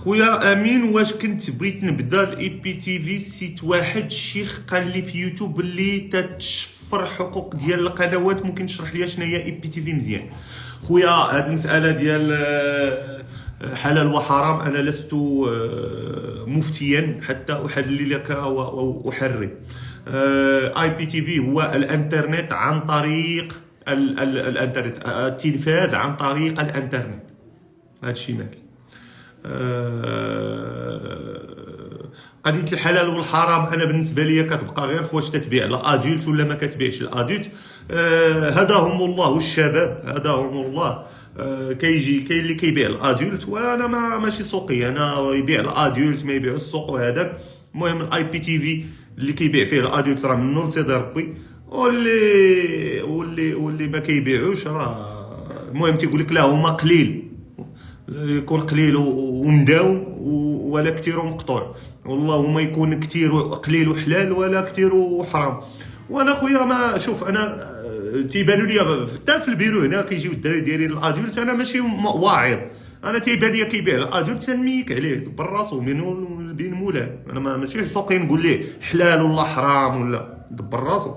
خويا امين، واش كنت بغيت نبدا الاي بي تي في سيت واحد الشيخ قال لي في يوتيوب اللي تتشفر حقوق ديال القنوات، ممكن تشرح لي شنو هي اي بي تي في مزيان؟ خويا هاد المساله ديال حلال وحرام، انا لست مفتيا حتى احلل لك واحرم. اي بي تي في هو الانترنت عن طريق الانترنت، التلفاز عن طريق الانترنت، هذا الشيء ما كاين. قضيه الحلال والحرام انا بالنسبه لي كتبقى غير فواش تتبيع لادولت ولا ما كتبيعش لادولت. هداهم الله، والشباب هداهم الله. كاين اللي كيبيع الادولت، وانا ماشي سوقي، انا يبيع الادولت ما يبيع السوق وهذاك. المهم الاي بي تي في اللي كيبيع فيه الادولت راه منو لسيدي ربي، واللي ما كيبيعوش راه المهم تيقول لك لا هما قليل، يكون قليل ومداو ولا كثير ومقطوع، والله هما يكون كثير قليل وحلال ولا كثير وحرام. وانا خويا ما شوف، انا تيبانوا لي حتى في البيرو هنا كيجيو الدراري ديالين الادولت، انا ماشي واعظ، انا تيبان لي كيبيع الادولت تنميك عليه دبر راسو منو بين مولاه، انا ماشي سوقي نقول ليه حلال ولا حرام ولا دبر راسو،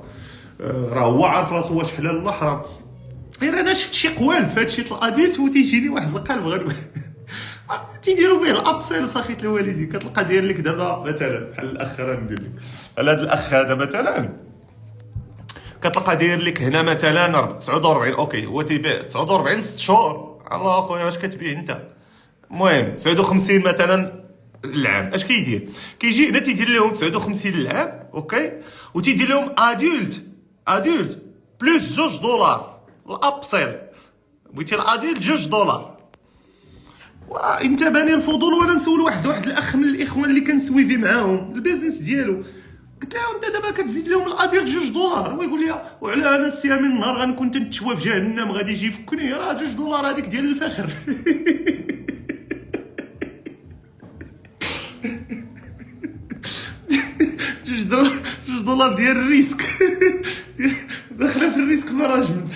راه هو عارف راسو واش حلال ولا حرام. غير انا شفت شي قوال في هادشي الاديلت وتيجيني واحد القلب غير تيديروا به الابسيل وسخيت الوالدين. كتلقى داير لك دابا مثلا بحال الاخ راه ندير لك بحال هذا الاخ هذا مثلا، كتلقى داير لك هنا مثلا 49، اوكي هو تيبيع 49 6 شهور. الله اخويا واش كتبيع انت؟ المهم 59 مثلا العام، اش كيدير؟ كيجي هنا تيدير لهم 59 العام، اوكي، وتيدير لهم ادولت بلس $2 الابسيل، بغيتي الاديل $2. وانت باني الفضول، وانا نسول واحد الاخ من الاخوان اللي كنسويفي معاهم البيزنس ديالو، قلت له انت دابا كتزيد لهم الاديل $2، هو يقول لي وعلى انا السيا من النهار غنكون تنتشوى في جهنم غادي يجي يفكني، راه $2 هذيك ديال الفخر. $2 ديال الريسك، داخله في الريسك ماناجمنت.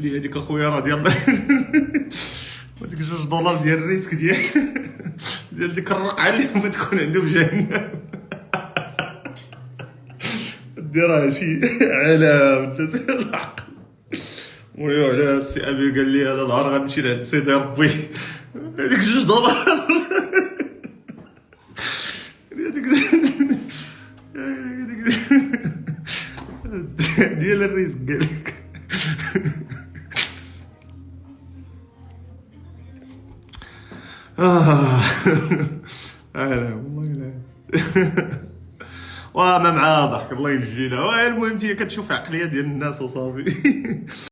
لي هذيك اخويا راه ديال هذيك $2 ديال الريسك ديال ديك الرقعه اللي ما تكون عنده في جهنم. ديرها شي علام الناس الحق. وعلى السي ابي قال لي هذا النهار غنمشي لعند سيدي ربي، هذيك $2 ديال الريسك قال لك. لا والله لا. وما مع ضحك الله ينجينا. المهم هي كتشوف عقليه ديال الناس وصافي.